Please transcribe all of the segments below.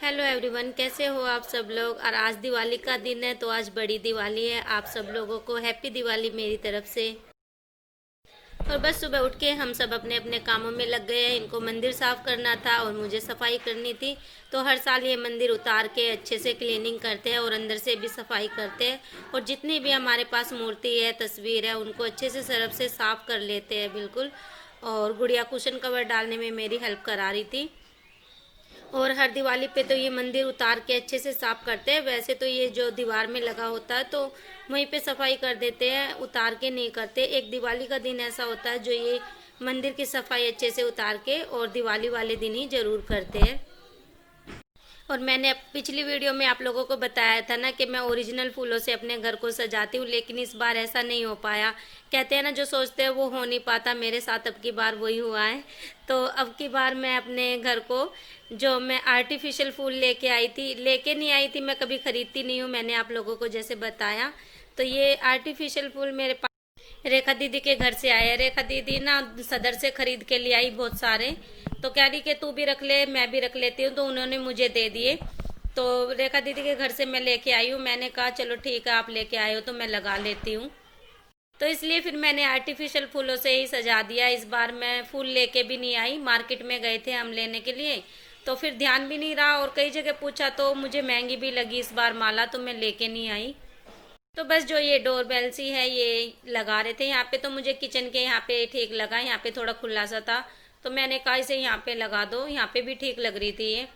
Hello everyone, कैसे हो आप सब लोग। और आज दिवाली का दिन है, तो आज बड़ी दिवाली है। आप सब लोगों को हैप्पी दिवाली मेरी तरफ से। और बस सुबह उठ के हम सब अपने अपने कामों में लग गए हैं। इनको मंदिर साफ करना था और मुझे सफाई करनी थी। तो हर साल ये मंदिर उतार के अच्छे से क्लीनिंग करते हैं और अंदर से भी सफाई करते हैं। और जितनी भी हमारे पास मूर्ति है, तस्वीर है, उनको अच्छे से सरफ से साफ कर लेते हैं बिल्कुल। और गुड़िया कुशन कवर डालने में मेरी हेल्प करा रही थी। और हर दिवाली पे तो ये मंदिर उतार के अच्छे से साफ करते हैं। वैसे तो ये जो दीवार में लगा होता है तो वहीं पे सफाई कर देते हैं, उतार के नहीं करते। एक दिवाली का दिन ऐसा होता है जो ये मंदिर की सफाई अच्छे से उतार के और दिवाली वाले दिन ही जरूर करते हैं। और मैंने पिछली वीडियो में आप लोगों को बताया था ना कि मैं ओरिजिनल फूलों से अपने घर को सजाती हूँ, लेकिन इस बार ऐसा नहीं हो पाया। कहते हैं ना, जो सोचते हैं वो हो नहीं पाता। मेरे साथ अब की बार वही हुआ है। तो अब की बार मैं अपने घर को, जो मैं आर्टिफिशियल फूल लेके आई थी, लेके नहीं आई थी, मैं कभी खरीदती नहीं हूँ, मैंने आप लोगों को जैसे बताया। तो ये आर्टिफिशियल फूल मेरे पास रेखा दीदी के घर से आया। रेखा दीदी ना सदर से खरीद के ले आई बहुत सारे। तो कह रही कि तू भी रख ले, मैं भी रख लेती हूँ, तो उन्होंने मुझे दे दिए। तो रेखा दीदी के घर से मैं लेके आई हूँ। मैंने कहा चलो ठीक है, आप लेके आए हो तो मैं लगा लेती हूँ। तो इसलिए फिर मैंने आर्टिफिशियल फूलों से ही सजा दिया। इस बार मैं फूल लेके भी नहीं आई, मार्केट में गए थे हम लेने के लिए, तो फिर ध्यान भी नहीं रहा। और कई जगह पूछा तो मुझे महंगी भी लगी इस बार माला, तो मैं लेके नहीं आई। तो बस जो ये डोरबेल सी है ये लगा रहे थे यहाँ पे। तो मुझे किचन के यहाँ पे ठीक लगा, यहाँ पे थोड़ा खुला सा था, तो मैंने कहा इसे यहाँ पे लगा दो। यहाँ पे भी ठीक लग रही थी ये।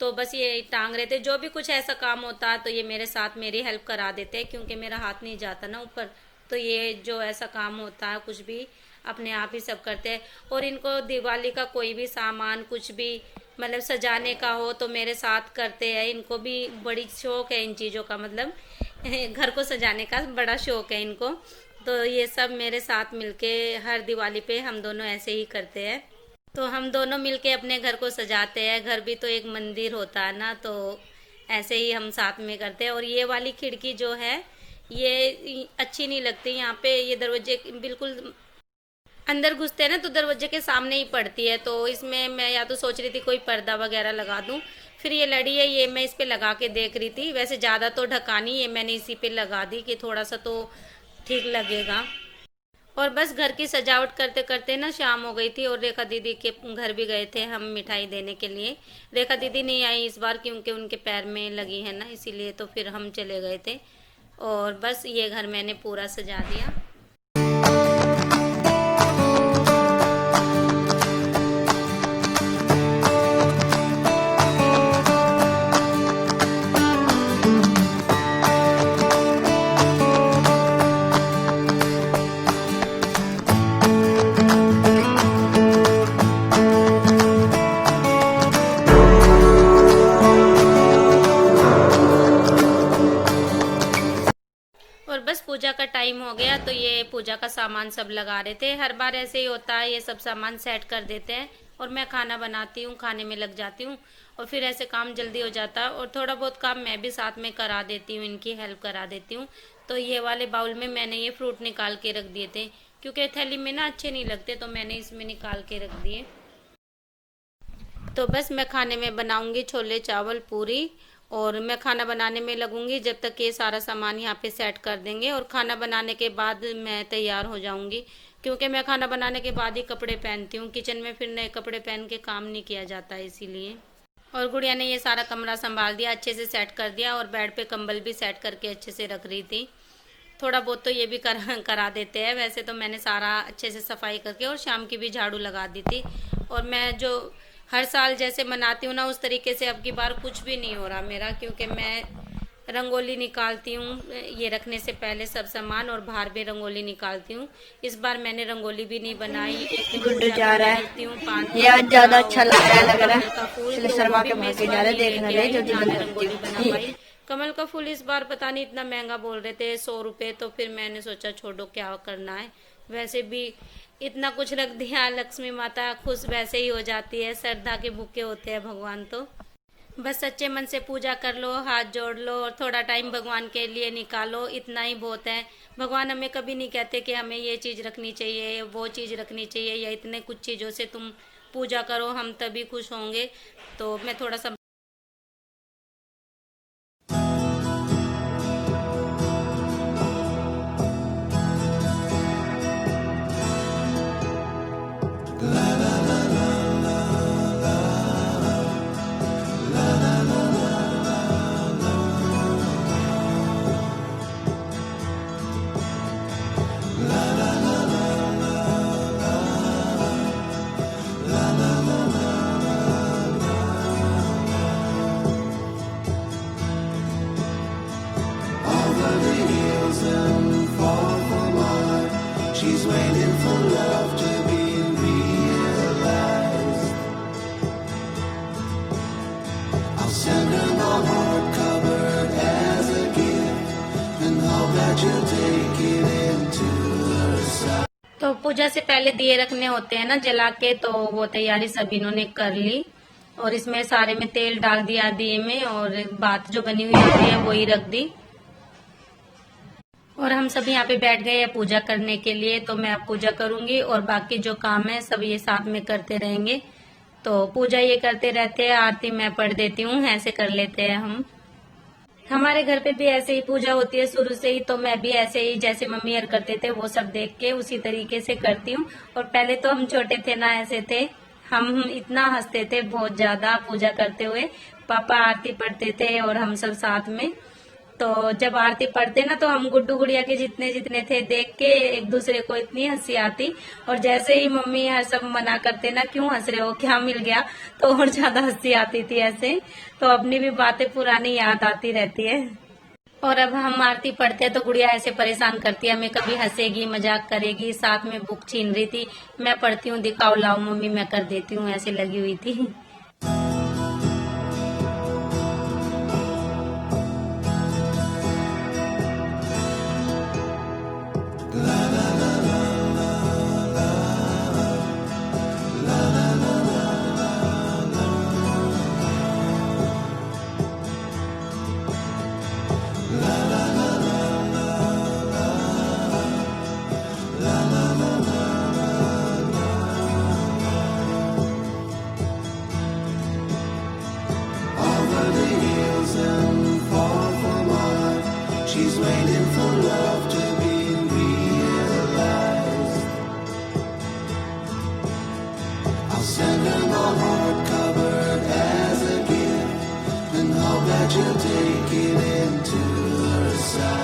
तो बस ये टांग रहे थे। जो भी कुछ ऐसा काम होता तो ये मेरे साथ मेरी हेल्प करा देते हैं, क्योंकि मेरा हाथ नहीं जाता ना ऊपर। तो ये जो ऐसा काम होता है कुछ भी अपने आप ही सब करते हैं। और इनको दिवाली का कोई भी सामान कुछ भी मतलब सजाने का हो तो मेरे साथ करते हैं। इनको भी बड़ी शौक है इन चीज़ों का, मतलब घर को सजाने का बड़ा शौक है इनको। तो ये सब मेरे साथ मिलके हर दिवाली पे हम दोनों ऐसे ही करते हैं। तो हम दोनों मिलके अपने घर को सजाते हैं। घर भी तो एक मंदिर होता है ना, तो ऐसे ही हम साथ में करते हैं। और ये वाली खिड़की जो है ये अच्छी नहीं लगती। यहाँ पे ये दरवाजे बिल्कुल अंदर घुसते हैं ना, तो दरवाजे के सामने ही पड़ती है। तो इसमें मैं या तो सोच रही थी कोई पर्दा वगैरह लगा दूं। फिर ये लड़ी है, ये मैं इस पे लगा के देख रही थी। वैसे ज़्यादा तो ढकानी है, मैंने इसी पे लगा दी कि थोड़ा सा तो ठीक लगेगा। और बस घर की सजावट करते करते ना शाम हो गई थी। और रेखा दीदी के घर भी गए थे हम मिठाई देने के लिए। रेखा दीदी नहीं आई इस बार, क्योंकि उनके पैर में लगी है ना, इसीलिए तो फिर हम चले गए थे। और बस ये घर मैंने पूरा सजा दिया। और बस पूजा का टाइम हो गया, तो ये पूजा का सामान सब लगा रहे थे। हर बार ऐसे ही होता है, ये सब सामान सेट कर देते हैं और मैं खाना बनाती हूँ, खाने में लग जाती हूँ। और फिर ऐसे काम जल्दी हो जाता है। और थोड़ा बहुत काम मैं भी साथ में करा देती हूँ, इनकी हेल्प करा देती हूँ। तो ये वाले बाउल में मैंने ये फ्रूट निकाल के रख दिए थे, क्योंकि थैली में ना अच्छे नहीं लगते, तो मैंने इसमें निकाल के रख दिए। तो बस मैं खाने में बनाऊंगी छोले चावल पूरी। और मैं खाना बनाने में लगूंगी जब तक ये सारा सामान यहाँ पे सेट कर देंगे। और खाना बनाने के बाद मैं तैयार हो जाऊंगी, क्योंकि मैं खाना बनाने के बाद ही कपड़े पहनती हूँ। किचन में फिर नए कपड़े पहन के काम नहीं किया जाता है, इसीलिए। और गुड़िया ने ये सारा कमरा संभाल दिया, अच्छे से सेट कर दिया। और बेड पे कंबल भी सेट करके अच्छे से रख रही थी। थोड़ा बहुत तो ये भी करा देते हैं। वैसे तो मैंने सारा अच्छे से सफाई करके और शाम की भी झाड़ू लगा दी थी। और मैं जो हर साल जैसे मनाती हूँ ना, उस तरीके से अब की बार कुछ भी नहीं हो रहा मेरा, क्योंकि मैं रंगोली निकालती हूँ ये रखने से पहले सब सामान, और बाहर भी रंगोली निकालती हूँ। इस बार मैंने रंगोली भी नहीं बनाई। एक दिन गुड्डू पूजा जा करने रहा है। लगती हूँ, पान ये आज ज्यादा अच्छा लग रहा है कमल का फूल, इसलिए तो वो शर्मा भी के मैं इस भागे जा बार रहे नहीं देखने लेके ले आई, जल्दी ना मैं बनती रंगोली बना हूँ। पाई। कमल का फूल इस बार पता नहीं इतना महंगा बोल रहे थे, 100 रुपये। तो फिर मैंने सोचा छोड़ो, क्या करना है। वैसे भी इतना कुछ रख दिया, लक्ष्मी माता खुश वैसे ही हो जाती है। श्रद्धा के भूखे होते हैं भगवान। तो बस सच्चे मन से पूजा कर लो, हाथ जोड़ लो और थोड़ा टाइम भगवान के लिए निकालो, इतना ही बहुत है। भगवान हमें कभी नहीं कहते कि हमें ये चीज़ रखनी चाहिए, वो चीज़ रखनी चाहिए, या इतने कुछ चीज़ों से तुम पूजा करो हम तभी खुश होंगे। तो मैं थोड़ा सा and fall for mine. She's waiting for love to be realized. I'll send her my heart covered as a gift and hope that you'll take it into her side. तो पूजा से पहले दिए रखने होते हैं ना जला के, तो वो तैयारी सभी इन्होंने कर ली और इसमें सारे में तेल डाल दिया दिए में और बात जो बनी हुई होती है वही रख दी। और हम सब यहाँ पे बैठ गए हैं पूजा करने के लिए, तो मैं अब पूजा करूंगी और बाकी जो काम है सब ये साथ में करते रहेंगे। तो पूजा ये करते रहते हैं, आरती मैं पढ़ देती हूँ, ऐसे कर लेते हैं हम। हमारे घर पे भी ऐसे ही पूजा होती है शुरू से ही, तो मैं भी ऐसे ही जैसे मम्मी यार करते थे वो सब देख के उसी तरीके से करती हूँ। और पहले तो हम छोटे थे ना, ऐसे थे हम, इतना हंसते थे बहुत ज्यादा पूजा करते हुए। पापा आरती पढ़ते थे और हम सब साथ में। तो जब आरती पढ़ते ना तो हम गुड्डू गुड़िया के जितने जितने थे देख के एक दूसरे को इतनी हंसी आती, और जैसे ही मम्मी यार सब मना करते ना, क्यों हंस रहे हो, क्या मिल गया, तो और ज्यादा हंसी आती थी ऐसे। तो अपनी भी बातें पुरानी याद आती रहती है। और अब हम आरती पढ़ते हैं तो गुड़िया ऐसे परेशान करती है हमें, कभी हंसेगी मजाक करेगी, साथ में बुक छीन रही थी। मैं पढ़ती हूँ, दिखाओ लाओ मम्मी मैं कर देती हूँ, ऐसे लगी हुई थी। She's waiting for love to be realized. I'll send her my heart covered as a gift and hope that you'll take it into her side.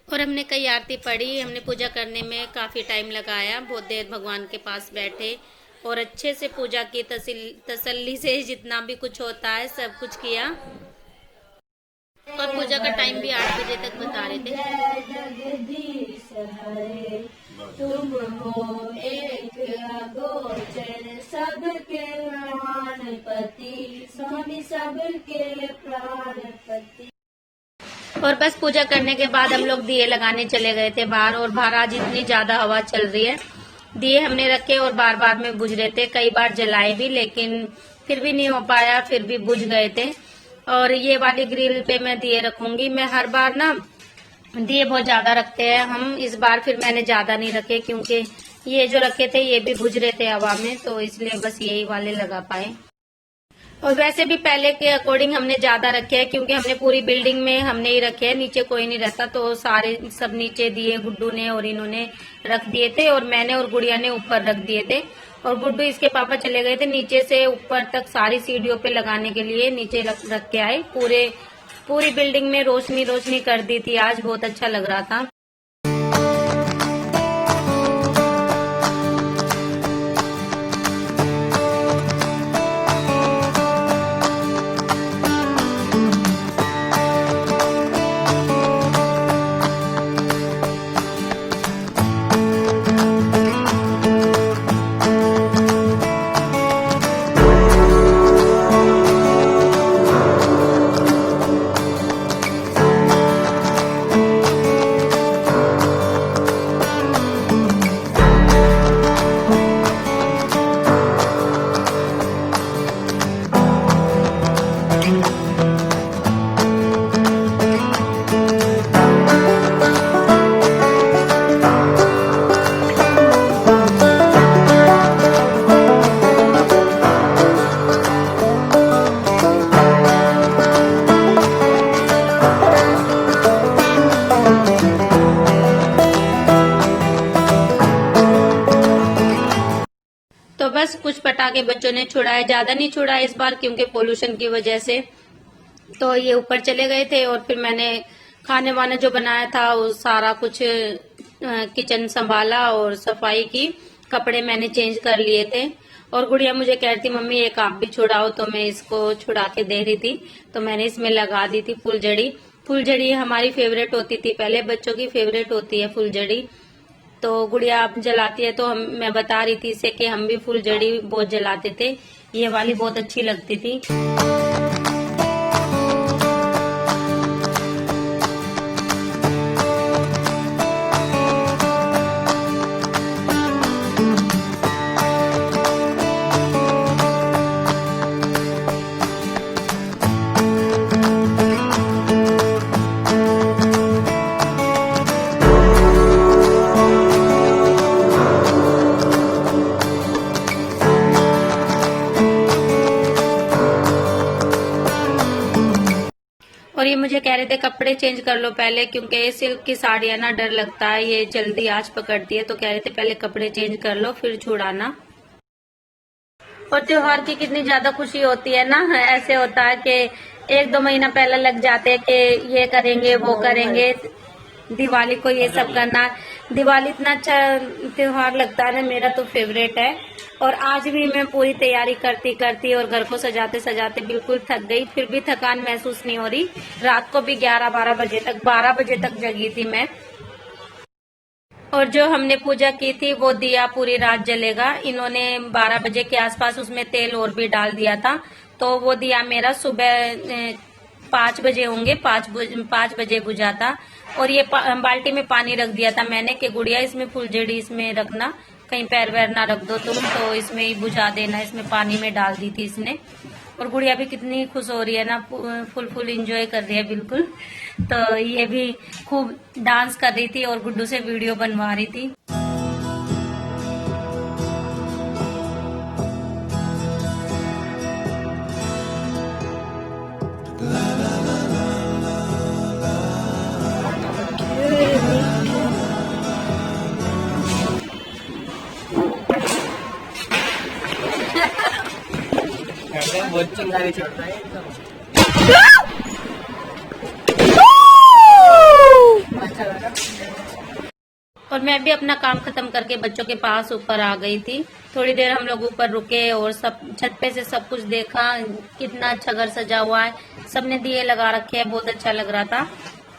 और हमने कई आरती पढ़ी, हमने पूजा करने में काफी टाइम लगाया, बहुत देर भगवान के पास बैठे और अच्छे से पूजा की, तसल्ली से जितना भी कुछ होता है सब कुछ किया। और पूजा का टाइम भी 8 बजे तक बता रहे थे। तुम हो एक अगोचर सबके प्राणपति, स्वामी सबके प्राणपति। और बस पूजा करने के बाद हम लोग दिए लगाने चले गए थे बाहर, और बाहर आज इतनी ज्यादा हवा चल रही है। दिए हमने रखे और बार बार में बुझ रहे थे, कई बार जलाए भी लेकिन फिर भी नहीं हो पाया, फिर भी बुझ गए थे। और ये वाली ग्रिल पे मैं दिए रखूंगी। मैं हर बार ना दिए बहुत ज्यादा रखते हैं हम, इस बार फिर मैंने ज्यादा नहीं रखे क्योंकि ये जो रखे थे ये भी बुझ रहे थे हवा में, तो इसलिए बस यही वाले लगा पाए। और वैसे भी पहले के अकॉर्डिंग हमने ज्यादा रखे हैं क्योंकि हमने पूरी बिल्डिंग में हमने ही रखे हैं, नीचे कोई नहीं रहता, तो सारे सब नीचे दिए गुड्डू ने और इन्होंने रख दिए थे और मैंने और गुड़िया ने ऊपर रख दिए थे। और गुड्डू इसके पापा चले गए थे नीचे से ऊपर तक सारी सीढ़ियों पे लगाने के लिए, नीचे रख के आए। पूरे पूरी बिल्डिंग में रोशनी रोशनी कर दी थी। आज बहुत अच्छा लग रहा था। तो बस कुछ पटाखे बच्चों ने छुड़ाए, ज्यादा नहीं छुड़ाए इस बार क्योंकि पोल्यूशन की वजह से। तो ये ऊपर चले गए थे और फिर मैंने खाने वाने जो बनाया था वो सारा कुछ किचन संभाला और सफाई की, कपड़े मैंने चेंज कर लिए थे। और गुड़िया मुझे कह रही थी मम्मी एक आप भी छुड़ाओ, तो मैं इसको छुड़ा के दे रही थी। तो मैंने इसमें लगा दी थी फुलझड़ी। फुलझड़ी हमारी फेवरेट होती थी, पहले बच्चों की फेवरेट होती है फुलझड़ी। तो गुड़िया आप जलाती है तो मैं बता रही थी इसे कि हम भी फुलझड़ी बहुत जलाते थे, ये वाली बहुत अच्छी लगती थी। और ये मुझे कह रहे थे कपड़े चेंज कर लो पहले, क्योंकि सिल्क की साड़ियां ना डर लगता है, ये जल्दी आंच पकड़ती है। तो कह रहे थे पहले कपड़े चेंज कर लो फिर छुड़ाना। और त्योहार की कितनी ज्यादा खुशी होती है ना, ऐसे होता है कि 1-2 महीना पहले लग जाते हैं कि ये करेंगे वो करेंगे, दिवाली को ये सब करना। दिवाली इतना अच्छा त्योहार लगता है ना, मेरा तो फेवरेट है। और आज भी मैं पूरी तैयारी करती करती और घर को सजाते सजाते बिल्कुल थक गई, फिर भी थकान महसूस नहीं हो रही। रात को भी 11-12 बजे तक जगी थी मैं। और जो हमने पूजा की थी वो दिया पूरी रात जलेगा। इन्होंने 12 बजे के आसपास उसमें तेल और भी डाल दिया था, तो वो दिया मेरा सुबह 5 बजे होंगे, 5 बजे बुझा था। और ये बाल्टी में पानी रख दिया था मैंने कि गुड़िया इसमें फुलझड़ी इसमें रखना, कहीं पैर वैर ना रख दो तुम, तो इसमें ही बुझा देना। इसमें पानी में डाल दी थी इसने। और गुड़िया भी कितनी खुश हो रही है ना, फुल एंजॉय कर रही है बिल्कुल। तो ये भी खूब डांस कर रही थी और गुड्डू से वीडियो बनवा रही थी। बहुत चिंगारी चढ़ता है एकदम। और मैं भी अपना काम खत्म करके बच्चों के पास ऊपर आ गई थी। थोड़ी देर हम लोग ऊपर रुके और सब छत पे से सब कुछ देखा, कितना अच्छा घर सजा हुआ है, सबने दिए लगा रखे हैं, बहुत अच्छा लग रहा था।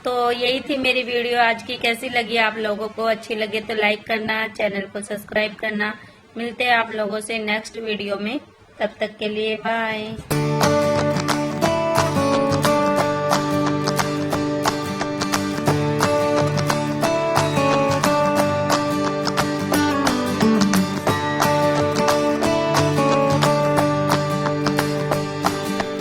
तो यही थी मेरी वीडियो आज की। कैसी लगी आप लोगों को? अच्छी लगे तो लाइक करना, चैनल को सब्सक्राइब करना। मिलते हैं आप लोगों से नेक्स्ट वीडियो में, तब तक के लिए बाय।